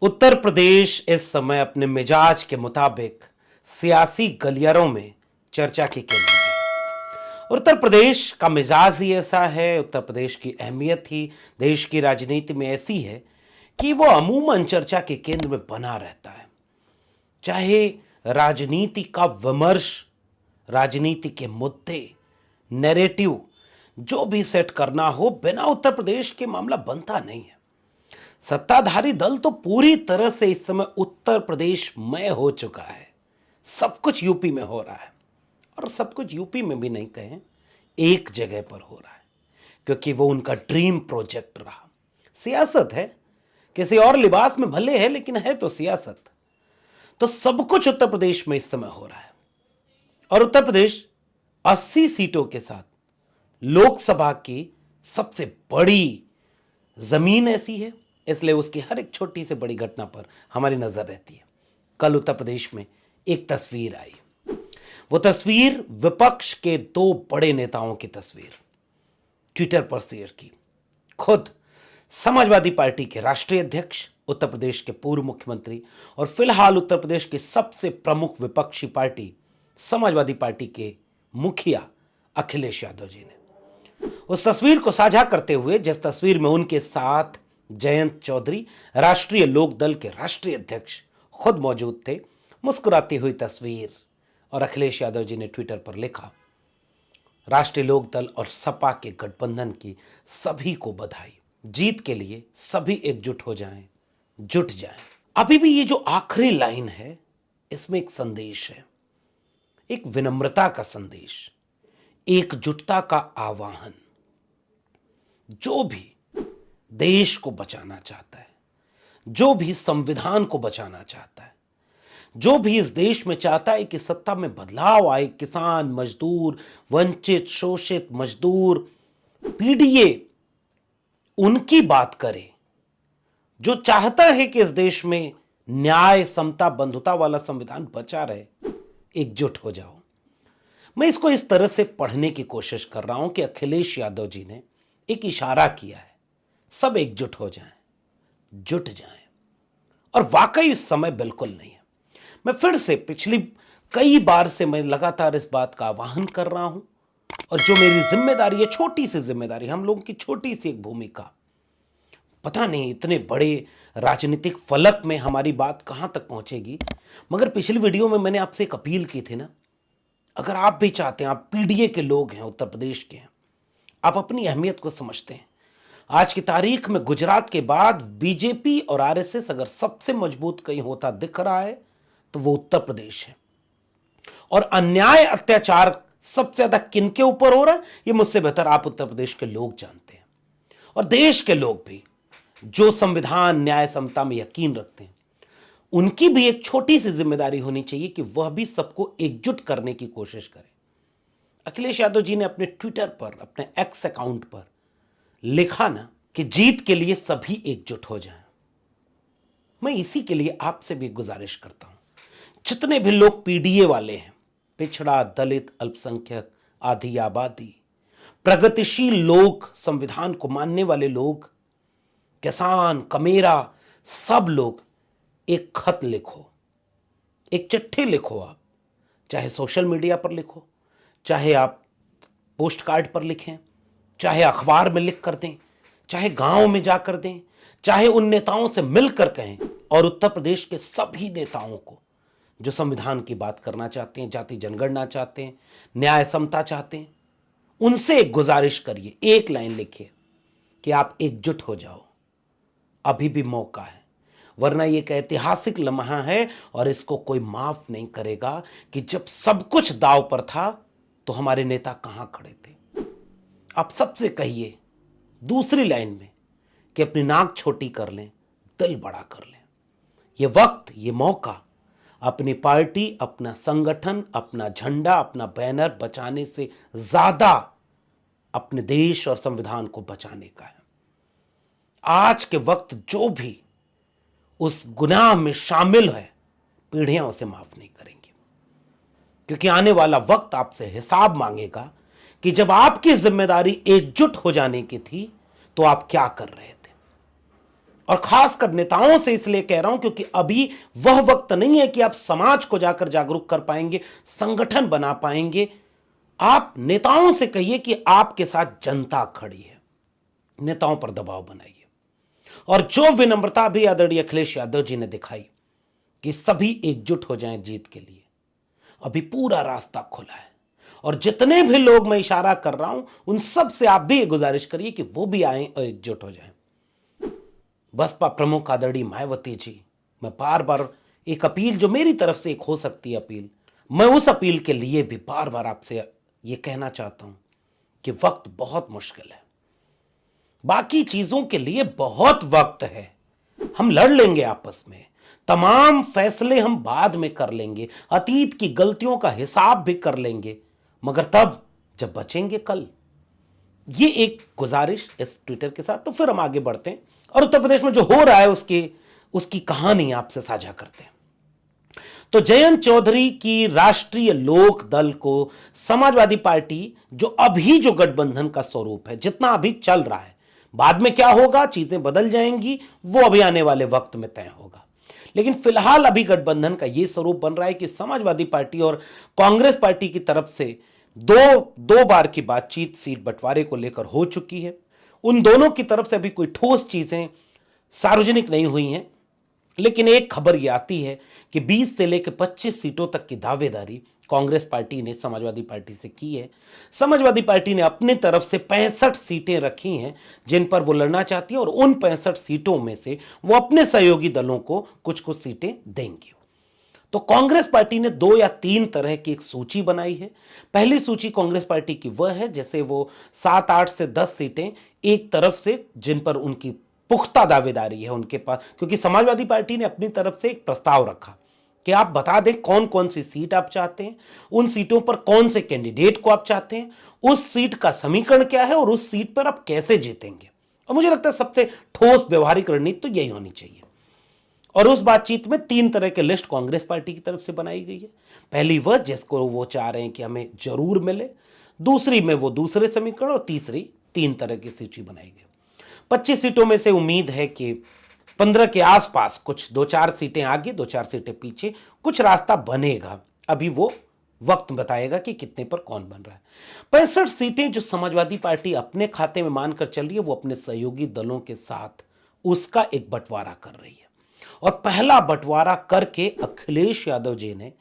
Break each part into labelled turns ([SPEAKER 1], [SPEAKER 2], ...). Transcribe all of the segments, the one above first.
[SPEAKER 1] उत्तर प्रदेश इस समय अपने मिजाज के मुताबिक सियासी गलियारों में चर्चा के केंद्र में। और उत्तर प्रदेश का मिजाज ही ऐसा है, उत्तर प्रदेश की अहमियत ही देश की राजनीति में ऐसी है कि वो अमूमन चर्चा के केंद्र में बना रहता है। चाहे राजनीति का विमर्श, राजनीति के मुद्दे, नैरेटिव जो भी सेट करना हो, बिना उत्तर प्रदेश के मामला बनता नहीं है। सत्ताधारी दल तो पूरी तरह से इस समय उत्तर प्रदेश में हो चुका है। सब कुछ यूपी में हो रहा है, और सब कुछ यूपी में भी नहीं कहें, एक जगह पर हो रहा है, क्योंकि वो उनका ड्रीम प्रोजेक्ट रहा। सियासत है, किसी और लिबास में भले है, लेकिन है तो सियासत। तो सब कुछ उत्तर प्रदेश में इस समय हो रहा है, और उत्तर प्रदेश 80 सीटों के साथ लोकसभा की सबसे बड़ी जमीन ऐसी है, इसलिए उसकी हर एक छोटी से बड़ी घटना पर हमारी नजर रहती है। कल उत्तर प्रदेश में एक तस्वीर आई। वो तस्वीर विपक्ष के दो बड़े नेताओं की तस्वीर ट्विटर पर शेयर की। खुद समाजवादी पार्टी के राष्ट्रीय अध्यक्ष, उत्तर प्रदेश के पूर्व मुख्यमंत्री और फिलहाल उत्तर प्रदेश की सबसे प्रमुख विपक्षी पार्टी समाजवादी पार्टी के मुखिया अखिलेश यादव जी ने उस तस्वीर को साझा करते हुए, जिस तस्वीर में उनके साथ जयंत चौधरी, राष्ट्रीय लोकदल के राष्ट्रीय अध्यक्ष, खुद मौजूद थे, मुस्कुराती हुई तस्वीर। और अखिलेश यादव जी ने ट्विटर पर लिखा, राष्ट्रीय लोकदल और सपा के गठबंधन की सभी को बधाई, जीत के लिए सभी एकजुट हो जाएं, जुट जाएं। अभी भी ये जो आखिरी लाइन है, इसमें एक संदेश है, एक विनम्रता का संदेश, एकजुटता का आह्वान। जो भी देश को बचाना चाहता है, जो भी संविधान को बचाना चाहता है, जो भी इस देश में चाहता है कि सत्ता में बदलाव आए, किसान, मजदूर, वंचित, शोषित मजदूर, पीडीए, उनकी बात करे, जो चाहता है कि इस देश में न्याय, समता, बंधुता वाला संविधान बचा रहे, एकजुट हो जाओ। मैं इसको इस तरह से पढ़ने की कोशिश कर रहा हूं कि अखिलेश यादव जी ने एक इशारा किया है, सब एकजुट हो जाएं, जुट जाएं। और वाकई इस समय बिल्कुल नहीं है। मैं फिर से पिछली कई बार से मैं लगातार इस बात का आह्वान कर रहा हूं, और जो मेरी जिम्मेदारी है, छोटी सी जिम्मेदारी, हम लोगों की छोटी सी एक भूमिका, पता नहीं इतने बड़े राजनीतिक फलक में हमारी बात कहां तक पहुंचेगी, मगर पिछली वीडियो में मैंने आपसे एक अपील की थी ना, अगर आप भी चाहते हैं, आप पीडीए के लोग हैं, उत्तर प्रदेश के हैं, आप अपनी अहमियत को समझते हैं, आज की तारीख में गुजरात के बाद बीजेपी और आरएसएस अगर सबसे मजबूत कहीं होता दिख रहा है तो वो उत्तर प्रदेश है। और अन्याय, अत्याचार सबसे ज्यादा किनके ऊपर हो रहा है, ये मुझसे बेहतर आप उत्तर प्रदेश के लोग जानते हैं, और देश के लोग भी, जो संविधान, न्याय, समता में यकीन रखते हैं। उनकी भी एक छोटी सी जिम्मेदारी होनी चाहिए कि वह भी सबको एकजुट करने की कोशिश करें। अखिलेश यादव जी ने अपने ट्विटर पर, अपने एक्स अकाउंट पर लिखा ना कि जीत के लिए सभी एकजुट हो जाएं। मैं इसी के लिए आपसे भी गुजारिश करता हूं, जितने भी लोग पीडीए वाले हैं, पिछड़ा, दलित, अल्पसंख्यक, आधी आबादी, प्रगतिशील लोग, संविधान को मानने वाले लोग, किसान, कमेरा, सब लोग एक खत लिखो, एक चिट्ठी लिखो। आप चाहे सोशल मीडिया पर लिखो, चाहे आप पोस्ट कार्ड पर लिखें, चाहे अखबार में लिख कर दें, चाहे गांव में जाकर दें, चाहे उन नेताओं से मिलकर कहें, और उत्तर प्रदेश के सभी नेताओं को जो संविधान की बात करना चाहते हैं, जाति जनगणना चाहते हैं, न्याय समता चाहते हैं, उनसे एक गुजारिश करिए, एक लाइन लिखिए कि आप एकजुट हो जाओ, अभी भी मौका है। वरना यह एक ऐतिहासिक लम्हा है, और इसको कोई माफ नहीं करेगा कि जब सब कुछ दांव पर था तो हमारे नेता कहां खड़े थे। आप सबसे कहिए दूसरी लाइन में कि अपनी नाक छोटी कर लें, दिल बड़ा कर लें। ये वक्त, ये मौका अपनी पार्टी, अपना संगठन, अपना झंडा, अपना बैनर बचाने से ज्यादा अपने देश और संविधान को बचाने का है। आज के वक्त जो भी उस गुनाह में शामिल है, पीढ़ियां उसे माफ नहीं करेंगी, क्योंकि आने वाला वक्त आपसे हिसाब मांगेगा कि जब आपकी जिम्मेदारी एकजुट हो जाने की थी तो आप क्या कर रहे थे। और खासकर नेताओं से इसलिए कह रहा हूं क्योंकि अभी वह वक्त नहीं है कि आप समाज को जाकर जागरूक कर पाएंगे, संगठन बना पाएंगे। आप नेताओं से कहिए कि आपके साथ जनता खड़ी है, नेताओं पर दबाव बनाइए। और जो विनम्रता भी आदरणीय अखिलेश यादव जी ने दिखाई कि सभी एकजुट हो जाएं जीत के लिए, अभी पूरा रास्ता खुला है। और जितने भी लोग मैं इशारा कर रहा हूं उन सब से आप भी ये गुजारिश करिए कि वो भी आए और एकजुट हो जाएं। बसपा प्रमुख आदरणीय मायावती जी, मैं बार बार एक अपील, जो मेरी तरफ से एक हो सकती है अपील, मैं उस अपील के लिए भी बार बार आपसे ये कहना चाहता हूं कि वक्त बहुत मुश्किल है, बाकी चीजों के लिए बहुत वक्त है। हम लड़ लेंगे आपस में, तमाम फैसले हम बाद में कर लेंगे, अतीत की गलतियों का हिसाब भी कर लेंगे, मगर तब जब बचेंगे कल। ये एक गुजारिश इस ट्विटर के साथ, तो फिर हम आगे बढ़ते हैं और उत्तर प्रदेश में जो हो रहा है उसकी कहानी आपसे साझा करते हैं। तो जयंत चौधरी की राष्ट्रीय लोक दल को समाजवादी पार्टी, जो अभी जो गठबंधन का स्वरूप है, जितना अभी चल रहा है, बाद में क्या होगा, चीजें बदल जाएंगी, वो अभी आने वाले वक्त में तय होगा। लेकिन फिलहाल अभी गठबंधन का यह स्वरूप बन रहा है कि समाजवादी पार्टी और कांग्रेस पार्टी की तरफ से दो बार की बातचीत सीट बंटवारे को लेकर हो चुकी है। उन दोनों की तरफ से अभी कोई ठोस चीजें सार्वजनिक नहीं हुई हैं, लेकिन एक खबर यह आती है कि 20 से लेकर 25 सीटों तक की दावेदारी कांग्रेस पार्टी ने समाजवादी पार्टी से की है। समाजवादी पार्टी ने अपनी तरफ से 65 सीटें रखी हैं जिन पर वो लड़ना चाहती है, और उन 65 सीटों में से वो अपने सहयोगी दलों को कुछ कुछ सीटें देंगी। तो कांग्रेस पार्टी ने 2 या 3 तरह की एक सूची बनाई है। पहली सूची कांग्रेस पार्टी की वह है जैसे वो 7, 8 से 10 सीटें एक तरफ से, जिन पर उनकी पुख्ता दावेदारी है उनके पास, क्योंकि समाजवादी पार्टी ने अपनी तरफ से एक प्रस्ताव रखा कि आप बता दें कौन कौन सी सीट आप चाहते हैं, उन सीटों पर कौन से कैंडिडेट को आप चाहते हैं, उस सीट का समीकरण क्या है और उस सीट पर आप कैसे जीतेंगे। और मुझे लगता है सबसे ठोस व्यवहारिक रणनीति तो यही होनी चाहिए। और उस बातचीत में 3 तरह के लिस्ट कांग्रेस पार्टी की तरफ से बनाई गई है। पहली वह जिसको वो चाह रहे हैं कि हमें जरूर मिले, दूसरी में वो दूसरे समीकरण, और तीसरी 3 तरह की सूची बनाई गई। 25 सीटों में से उम्मीद है कि 15 के आसपास, कुछ 2-4 सीटें आगे 2-4 सीटें पीछे, कुछ रास्ता बनेगा। अभी वो वक्त बताएगा कि कितने पर कौन बन रहा है। 65 सीटें जो समाजवादी पार्टी अपने खाते में मानकर चल रही है, वो अपने सहयोगी दलों के साथ उसका एक बंटवारा कर रही है। और पहला बंटवारा करके अखिलेश यादव जी ने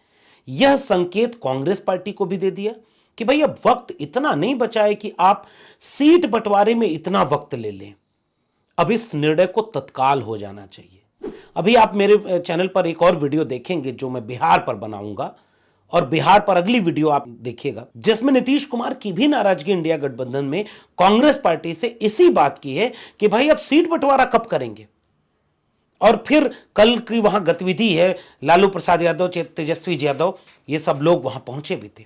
[SPEAKER 1] यह संकेत कांग्रेस पार्टी को भी दे दिया कि भाई अब वक्त इतना नहीं बचा है कि आप सीट बंटवारे में इतना वक्त ले लें, अब इस निर्णय को तत्काल हो जाना चाहिए। अभी आप मेरे चैनल पर एक और वीडियो देखेंगे जो मैं बिहार पर बनाऊंगा, और बिहार पर अगली वीडियो आप देखिएगा जिसमें नीतीश कुमार की भी नाराजगी इंडिया गठबंधन में कांग्रेस पार्टी से इसी बात की है कि भाई अब सीट बंटवारा कब करेंगे। और फिर कल की वहां गतिविधि है, लालू प्रसाद यादव, तेजस्वी यादव, ये सब लोग वहां पहुंचे भी थे।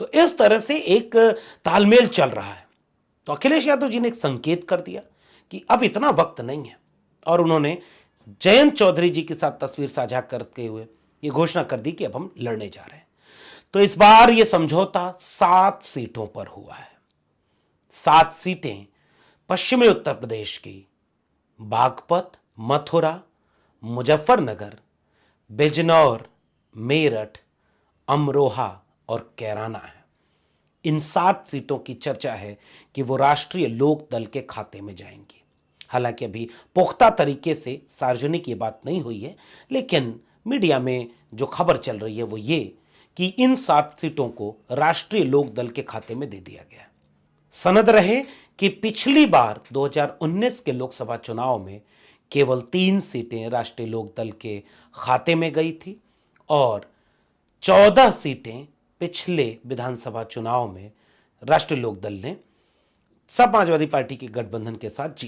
[SPEAKER 1] तो इस तरह से एक तालमेल चल रहा है। तो अखिलेश यादव जी ने एक संकेत कर दिया कि अब इतना वक्त नहीं है, और उन्होंने जयंत चौधरी जी के साथ तस्वीर साझा करते हुए ये घोषणा कर दी कि अब हम लड़ने जा रहे हैं। तो इस बार ये समझौता 7 सीटों पर हुआ है। 7 सीटें पश्चिमी उत्तर प्रदेश की बागपत, मथुरा, मुजफ्फरनगर, बिजनौर, मेरठ, अमरोहा और कैराना है। इन 7 सीटों की चर्चा है कि वो राष्ट्रीय लोक दल के खाते में जाएंगी। हालांकि अभी पुख्ता तरीके से सार्वजनिक ये बात नहीं हुई है, लेकिन मीडिया में जो खबर चल रही है वो ये कि इन 7 सीटों को राष्ट्रीय लोक दल के खाते में दे दिया गया। सनद रहे कि पिछली बार 2019 के लोकसभा चुनाव में केवल 3 सीटें राष्ट्रीय लोक दल के खाते में गई थी, और 14 सीटें पिछले विधानसभा चुनाव में राष्ट्रीय लोक दल ने समाजवादी पार्टी के गठबंधन के साथ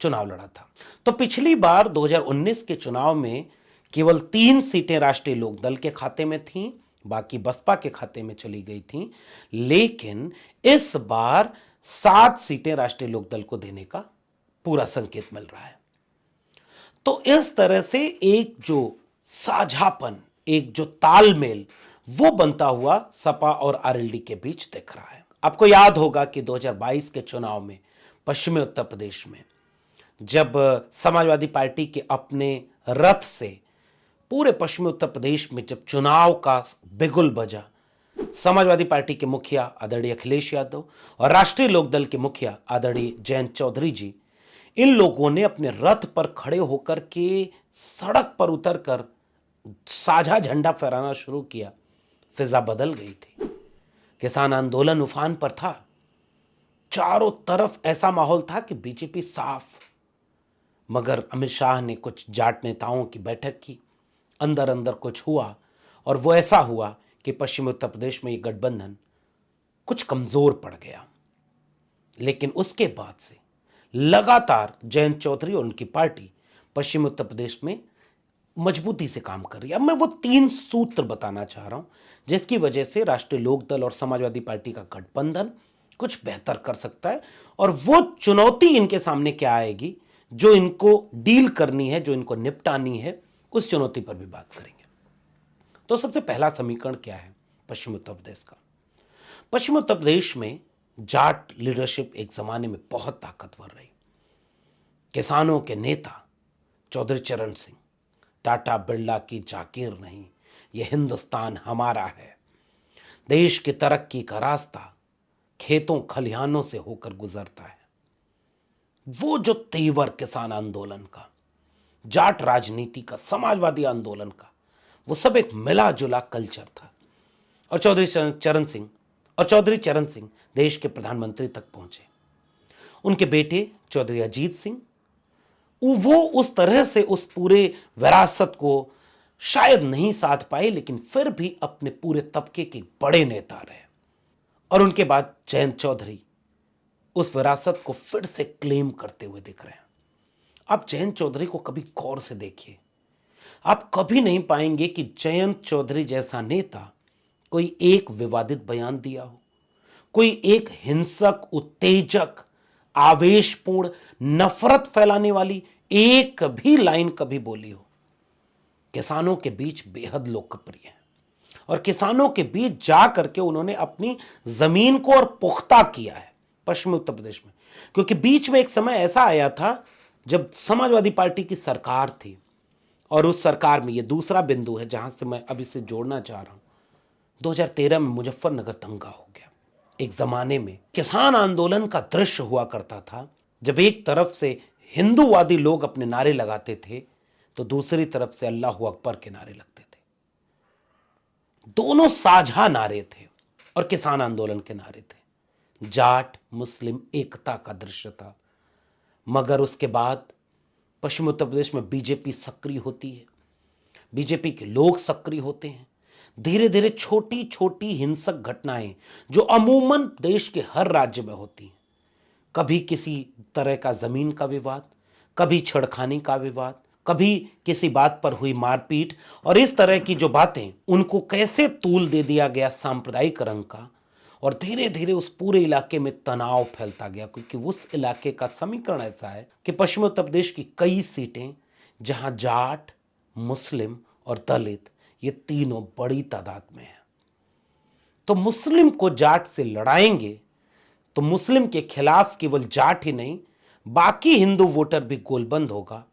[SPEAKER 1] चुनाव लड़ा था। तो पिछली बार 2019 के चुनाव में केवल 3 सीटें राष्ट्रीय लोक दल के खाते में थीं, बाकी बसपा के खाते में चली गई थीं। लेकिन इस बार 7 सीटें राष्ट्रीय लोक दल को देने का पूरा संकेत मिल रहा है। तो इस तरह से एक जो साझापन, एक जो तालमेल, वो बनता हुआ सपा और आरएलडी के बीच दिख रहा है। आपको याद होगा कि 2022 के चुनाव में पश्चिमी उत्तर प्रदेश में जब समाजवादी पार्टी के अपने रथ से पूरे पश्चिमी उत्तर प्रदेश में जब चुनाव का बिगुल बजा, समाजवादी पार्टी के मुखिया आदरणीय अखिलेश यादव और राष्ट्रीय लोकदल के मुखिया आदरणीय जयंत चौधरी जी, इन लोगों ने अपने रथ पर खड़े होकर के सड़क पर उतरकर साझा झंडा फहराना शुरू किया। फिजा बदल गई थी। किसान आंदोलन उफान पर था। चारों तरफ ऐसा माहौल था कि बीजेपी साफ। मगर अमित शाह ने कुछ जाट नेताओं की बैठक की, अंदर अंदर कुछ हुआ और वो ऐसा हुआ कि पश्चिमी उत्तर प्रदेश में ये गठबंधन कुछ कमजोर पड़ गया। लेकिन उसके बाद से लगातार जयंत चौधरी और उनकी पार्टी पश्चिमी उत्तर प्रदेश में मजबूती से काम कर रही है। अब मैं वो 3 सूत्र बताना चाह रहा हूं जिसकी वजह से राष्ट्रीय लोकदल और समाजवादी पार्टी का गठबंधन कुछ बेहतर कर सकता है। और वो चुनौती इनके सामने क्या आएगी जो इनको डील करनी है, जो इनको निपटानी है, उस चुनौती पर भी बात करेंगे। तो सबसे पहला समीकरण क्या है पश्चिम उत्तर प्रदेश का? पश्चिम उत्तर प्रदेश में जाट लीडरशिप एक जमाने में बहुत ताकतवर रही। किसानों के नेता चौधरी चरण सिंह, टाटा बिरला की जागीर नहीं, यह हिंदुस्तान हमारा है। देश की तरक्की का रास्ता खेतों खलिहानों से होकर गुजरता है। वो जो तेवर किसान आंदोलन का, जाट राजनीति का, समाजवादी आंदोलन का, वो सब एक मिला जुला कल्चर था। और चौधरी चरण सिंह देश के प्रधानमंत्री तक पहुंचे। उनके बेटे चौधरी अजीत सिंह, वो उस तरह से उस पूरे विरासत को शायद नहीं साध पाए, लेकिन फिर भी अपने पूरे तबके के बड़े नेता रहे। और उनके बाद जयंत चौधरी उस विरासत को फिर से क्लेम करते हुए दिख रहे हैं। आप जयंत चौधरी को कभी गौर से देखिए, आप कभी नहीं पाएंगे कि जयंत चौधरी जैसा नेता कोई एक विवादित बयान दिया हो, कोई एक हिंसक, उत्तेजक, आवेशपूर्ण, नफरत फैलाने वाली एक भी लाइन कभी बोली हो। किसानों के बीच बेहद लोकप्रिय है और किसानों के बीच जा करके उन्होंने अपनी जमीन को और पुख्ता किया है पश्चिमी उत्तर प्रदेश में। क्योंकि बीच में एक समय ऐसा आया था जब समाजवादी पार्टी की सरकार थी और उस सरकार में, ये दूसरा बिंदु है जहां से मैं अब इसे जोड़ना चाह रहा हूं, 2013 में मुजफ्फरनगर दंगा हो गया। एक जमाने में किसान आंदोलन का दृश्य हुआ करता था जब एक तरफ से हिंदूवादी लोग अपने नारे लगाते थे तो दूसरी तरफ से अल्लाहू अकबर के नारे लगते थे। दोनों साझा नारे थे और किसान आंदोलन के नारे थे। जाट मुस्लिम एकता का दृश्य था। मगर उसके बाद पश्चिम उत्तर प्रदेश में बीजेपी सक्रिय होती है, बीजेपी के लोग सक्रिय होते हैं। धीरे धीरे छोटी छोटी हिंसक घटनाएं जो अमूमन देश के हर राज्य में होती हैं, कभी किसी तरह का जमीन का विवाद, कभी छेड़खानी का विवाद, कभी किसी बात पर हुई मारपीट, और इस तरह की जो बातें, उनको कैसे तूल दे दिया गया सांप्रदायिक रंग का, और धीरे धीरे उस पूरे इलाके में तनाव फैलता गया। क्योंकि उस इलाके का समीकरण ऐसा है कि पश्चिमी उत्तर प्रदेश की कई सीटें जहां जाट, मुस्लिम और दलित, ये तीनों बड़ी तादाद में हैं। तो मुस्लिम को जाट से लड़ाएंगे तो मुस्लिम के खिलाफ केवल जाट ही नहीं, बाकी हिंदू वोटर भी गोलबंद होगा।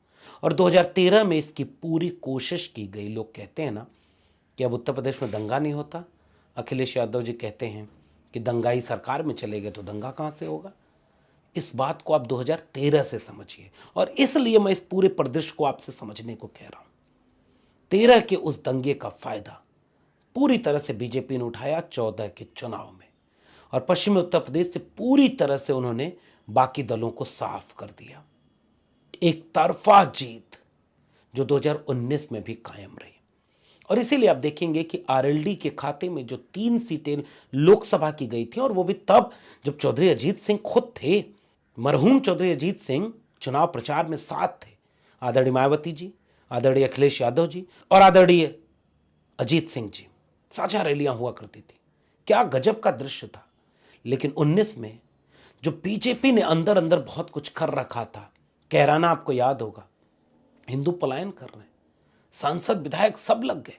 [SPEAKER 1] और 2013 में इसकी पूरी कोशिश की गई। लोग कहते हैं ना कि अब उत्तर प्रदेश में दंगा नहीं होता। अखिलेश यादव जी कहते हैं कि दंगाई सरकार में चले गए तो दंगा कहां से होगा। इस बात को आप 2013 से समझिए, और इसलिए मैं इस पूरे परिदृश्य को आपसे समझने को कह रहा हूं। 13 के उस दंगे का फायदा पूरी तरह से बीजेपी ने उठाया 14 के चुनाव में, और पश्चिमी उत्तर प्रदेश से पूरी तरह से उन्होंने बाकी दलों को साफ कर दिया। एक तरफा जीत जो 2019 में भी कायम रही। और इसीलिए आप देखेंगे कि आरएलडी के खाते में जो 3 सीटें लोकसभा की गई थी, और वो भी तब जब चौधरी अजीत सिंह खुद थे, मरहूम चौधरी अजीत सिंह चुनाव प्रचार में साथ थे। आदरणीय मायावती जी, आदरणीय अखिलेश यादव जी और आदरणीय अजीत सिंह जी, साझा रैलियां हुआ करती थी। क्या गजब का दृश्य था। लेकिन 19 में जो बीजेपी ने अंदर अंदर बहुत कुछ कर रखा था, कैराना आपको याद होगा, हिंदू पलायन कर रहे हैं, सांसद विधायक सब लग गए।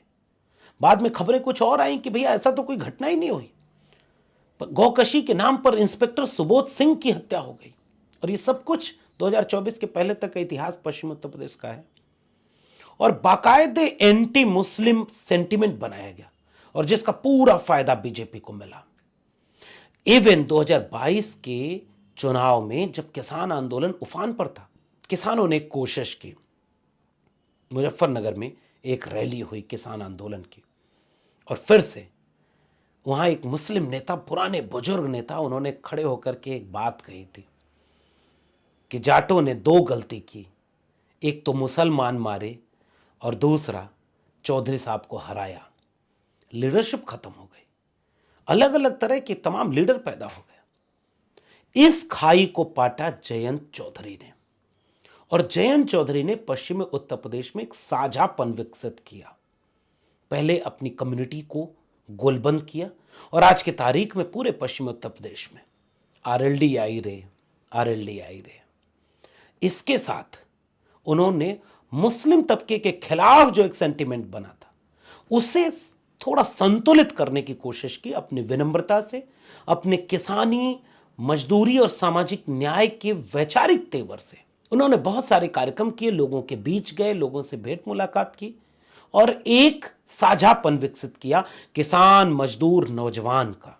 [SPEAKER 1] बाद में खबरें कुछ और आई कि भैया ऐसा तो कोई घटना ही नहीं हुई, गौकशी के नाम पर इंस्पेक्टर सुबोध सिंह की हत्या हो गई। और ये सब कुछ 2024 के पहले तक का इतिहास पश्चिम उत्तर प्रदेश का है। और बाकायदे एंटी मुस्लिम सेंटिमेंट बनाया गया और जिसका पूरा फायदा बीजेपी को मिला। इवन 2022 के चुनाव में जब किसान आंदोलन उफान पर था, किसानों ने कोशिश की, मुजफ्फरनगर में एक रैली हुई किसान आंदोलन की, और फिर से वहां एक मुस्लिम नेता, पुराने बुजुर्ग नेता, उन्होंने खड़े होकर के एक बात कही थी कि जाटों ने दो गलती की, एक तो मुसलमान मारे और दूसरा चौधरी साहब को हराया। लीडरशिप खत्म हो गई, अलग अलग तरह के तमाम लीडर पैदा हो गए। इस खाई को पाटा जयंत चौधरी ने, और जयंत चौधरी ने पश्चिमी उत्तर प्रदेश में एक साझापन विकसित किया। पहले अपनी कम्युनिटी को गोलबंद किया और आज की तारीख में पूरे पश्चिमी उत्तर प्रदेश में आरएलडी आई रहे, आरएलडी आई रहे। इसके साथ उन्होंने मुस्लिम तबके के खिलाफ जो एक सेंटिमेंट बना था उसे थोड़ा संतुलित करने की कोशिश की, अपनी विनम्रता से, अपने किसानी, मजदूरी और सामाजिक न्याय के वैचारिक तेवर से। उन्होंने बहुत सारे कार्यक्रम किए, लोगों के बीच गए, लोगों से भेंट मुलाकात की और एक साझापन विकसित किया किसान, मजदूर, नौजवान का।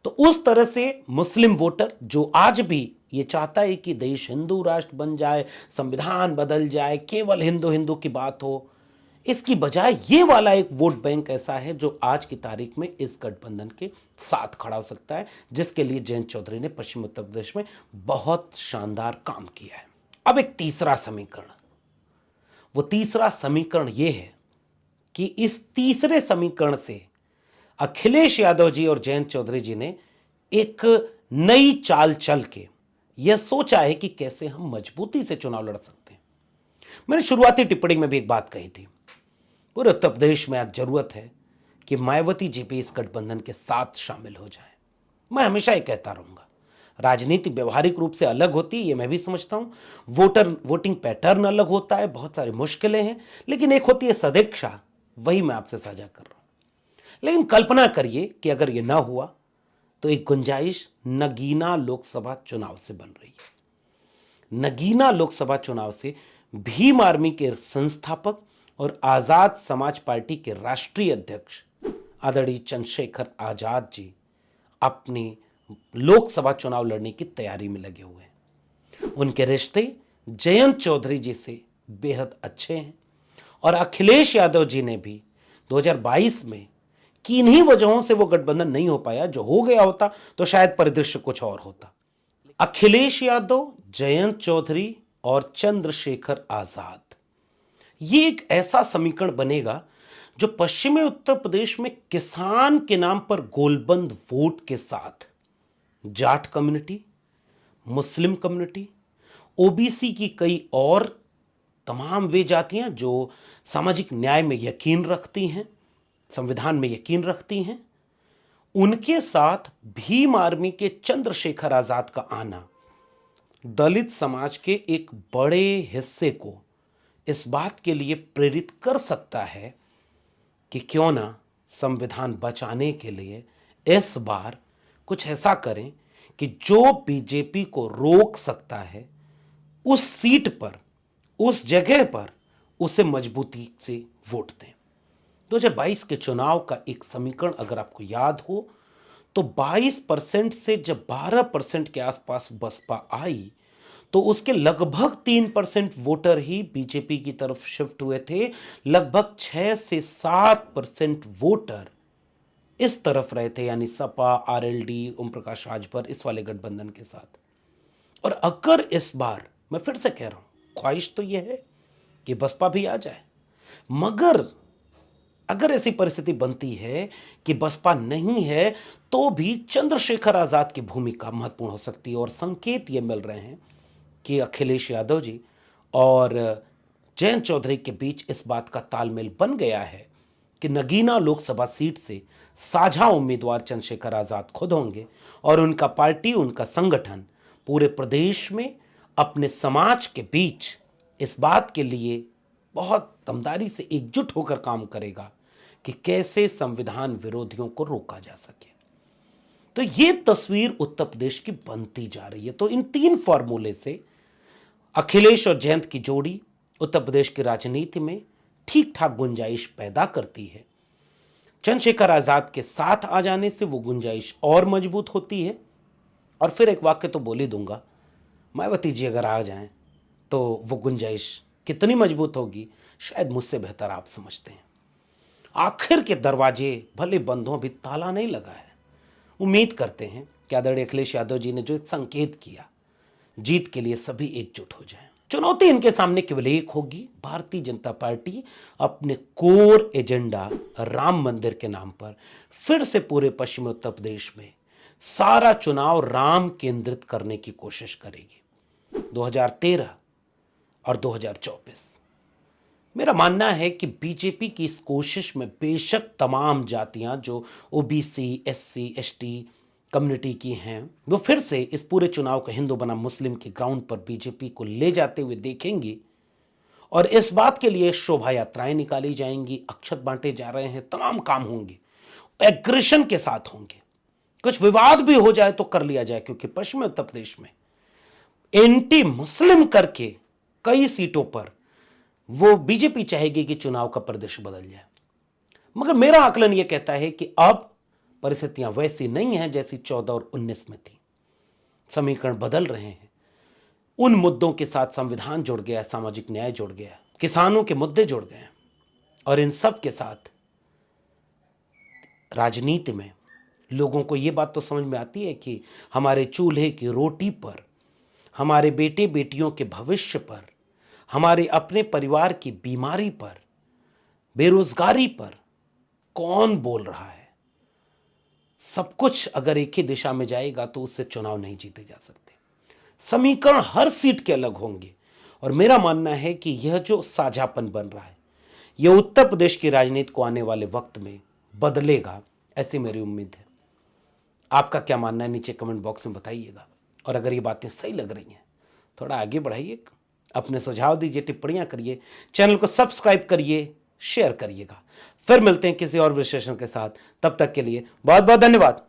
[SPEAKER 1] तो उस तरह से मुस्लिम वोटर जो आज भी ये चाहता है कि देश हिंदू राष्ट्र बन जाए, संविधान बदल जाए, केवल हिंदू हिंदू की बात हो, इसकी बजाय ये वाला एक वोट बैंक ऐसा है जो आज की तारीख में इस गठबंधन के साथ खड़ा हो सकता है, जिसके लिए जयंत चौधरी ने पश्चिम उत्तर प्रदेश में बहुत शानदार काम किया है। अब एक तीसरा समीकरण, वो तीसरा समीकरण ये है कि इस तीसरे समीकरण से अखिलेश यादव जी और जयंत चौधरी जी ने एक नई चाल चल के यह सोचा है कि कैसे हम मजबूती से चुनाव लड़ सकते हैं। मैंने शुरुआती टिप्पणी में भी एक बात कही थी, पूरे उत्तर प्रदेश में आज जरूरत है कि मायावती जी भी इस गठबंधन के साथ शामिल हो जाएं। मैं हमेशा ये कहता रहूंगा, राजनीति व्यवहारिक रूप से अलग होती है, ये मैं भी समझता हूं, वोटिंग पैटर्न अलग होता है, बहुत सारी मुश्किलें हैं, लेकिन एक होती है सदिच्छा, वही मैं आपसे साझा कर रहा हूं। लेकिन कल्पना करिए कि अगर ये ना हुआ तो एक गुंजाइश नगीना लोकसभा चुनाव से बन रही है। नगीना लोकसभा चुनाव से भीम आर्मी के संस्थापक और आजाद समाज पार्टी के राष्ट्रीय अध्यक्ष आदरणीय चंद्रशेखर आजाद जी अपनी लोकसभा चुनाव लड़ने की तैयारी में लगे हुए हैं। उनके रिश्ते जयंत चौधरी जी से बेहद अच्छे हैं और अखिलेश यादव जी ने भी 2022 में किन्हीं वजहों से वो गठबंधन नहीं हो पाया, जो हो गया होता तो शायद परिदृश्य कुछ और होता। अखिलेश यादव, जयंत चौधरी और चंद्रशेखर आजाद, ये एक ऐसा समीकरण बनेगा जो पश्चिमी उत्तर प्रदेश में किसान के नाम पर गोलबंद वोट के साथ Jat community, Muslim community, OBC की कई और तमाम वे जातियां जो सामाजिक न्याय में यकीन रखती हैं, संविधान में यकीन रखती हैं, उनके साथ भीम आर्मी के चंद्रशेखर आजाद का आना दलित समाज के एक बड़े हिस्से को इस बात के लिए प्रेरित कर सकता है कि क्यों ना संविधान बचाने के लिए इस बार कुछ ऐसा करें कि जो बीजेपी को रोक सकता है उस सीट पर, उस जगह पर उसे मजबूती से वोट दें। 2022 के चुनाव का एक समीकरण अगर आपको याद हो तो 22% से जब 12% के आसपास बसपा आई तो उसके लगभग 3% वोटर ही बीजेपी की तरफ शिफ्ट हुए थे। लगभग 6 से 7% वोटर इस तरफ रहे थे, यानी सपा, आरएलडी, ओम प्रकाश राजभर, इस वाले गठबंधन के साथ। और अगर इस बार, मैं फिर से कह रहा हूं, ख्वाहिश तो यह है कि बसपा भी आ जाए, मगर अगर ऐसी परिस्थिति बनती है कि बसपा नहीं है तो भी चंद्रशेखर आजाद की भूमिका महत्वपूर्ण हो सकती है। और संकेत ये मिल रहे हैं कि अखिलेश यादव जी और जयंत चौधरी के बीच इस बात का तालमेल बन गया है कि नगीना लोकसभा सीट से साझा उम्मीदवार चंद्रशेखर आजाद खुद होंगे और उनका पार्टी, उनका संगठन पूरे प्रदेश में अपने समाज के बीच इस बात के लिए बहुत दमदारी से एकजुट होकर काम करेगा कि कैसे संविधान विरोधियों को रोका जा सके। तो ये तस्वीर उत्तर प्रदेश की बनती जा रही है। तो इन 3 फॉर्मूले से अखिलेश और जयंत की जोड़ी उत्तर प्रदेश की राजनीति में ठीक ठाक गुंजाइश पैदा करती है। चंद्रशेखर आजाद के साथ आ जाने से वो गुंजाइश और मजबूत होती है। और फिर एक वाक्य तो बोल ही दूंगा, मायावती जी अगर आ जाएं तो वो गुंजाइश कितनी मजबूत होगी शायद मुझसे बेहतर आप समझते हैं। आखिर के दरवाजे भले बंद हों, अभी ताला नहीं लगा है। उम्मीद करते हैं कि आदरणीय अखिलेश यादव जी ने जो एक संकेत किया, जीत के लिए सभी एकजुट हो जाएं। चुनौती इनके सामने केवल एक होगी, भारतीय जनता पार्टी अपने कोर एजेंडा राम मंदिर के नाम पर फिर से पूरे पश्चिमी उत्तर प्रदेश में सारा चुनाव राम केंद्रित करने की कोशिश करेगी। 2013 और 2024 मेरा मानना है कि बीजेपी की इस कोशिश में बेशक तमाम जातियां जो ओबीसी, एससी, एसटी कम्युनिटी की हैं, वो फिर से इस पूरे चुनाव को हिंदू बनाम मुस्लिम के ग्राउंड पर बीजेपी को ले जाते हुए देखेंगी। और इस बात के लिए शोभा यात्राएं निकाली जाएंगी, अक्षत बांटे जा रहे हैं, तमाम काम होंगे, एग्रेशन के साथ होंगे। कुछ विवाद भी हो जाए तो कर लिया जाए, क्योंकि पश्चिमी उत्तर प्रदेश में एंटी मुस्लिम करके कई सीटों पर वो बीजेपी चाहेगी कि चुनाव का परिदृश्य बदल जाए। मगर मेरा आकलन यह कहता है कि अब परिस्थितियां वैसी नहीं हैं जैसी 14 और 19 में थी। समीकरण बदल रहे हैं। उन मुद्दों के साथ संविधान जुड़ गया, सामाजिक न्याय जुड़ गया, किसानों के मुद्दे जुड़ गए, और इन सब के साथ राजनीति में लोगों को यह बात तो समझ में आती है कि हमारे चूल्हे की रोटी पर, हमारे बेटे बेटियों के भविष्य पर, हमारे अपने परिवार की बीमारी पर, बेरोजगारी पर कौन बोल रहा है। सब कुछ अगर एक ही दिशा में जाएगा तो उससे चुनाव नहीं जीते जा सकते। समीकरण हर सीट के अलग होंगे, और मेरा मानना है कि यह जो साझापन बन रहा है यह उत्तर प्रदेश की राजनीति को आने वाले वक्त में बदलेगा, ऐसी मेरी उम्मीद है। आपका क्या मानना है नीचे कमेंट बॉक्स में बताइएगा। और अगर ये बातें सही लग रही हैं थोड़ा आगे बढ़ाइए, अपने सुझाव दीजिए, टिप्पणियां करिए, चैनल को सब्सक्राइब करिए, शेयर करिएगा। फिर मिलते हैं किसी और विश्लेषण के साथ, तब तक के लिए बहुत बहुत धन्यवाद।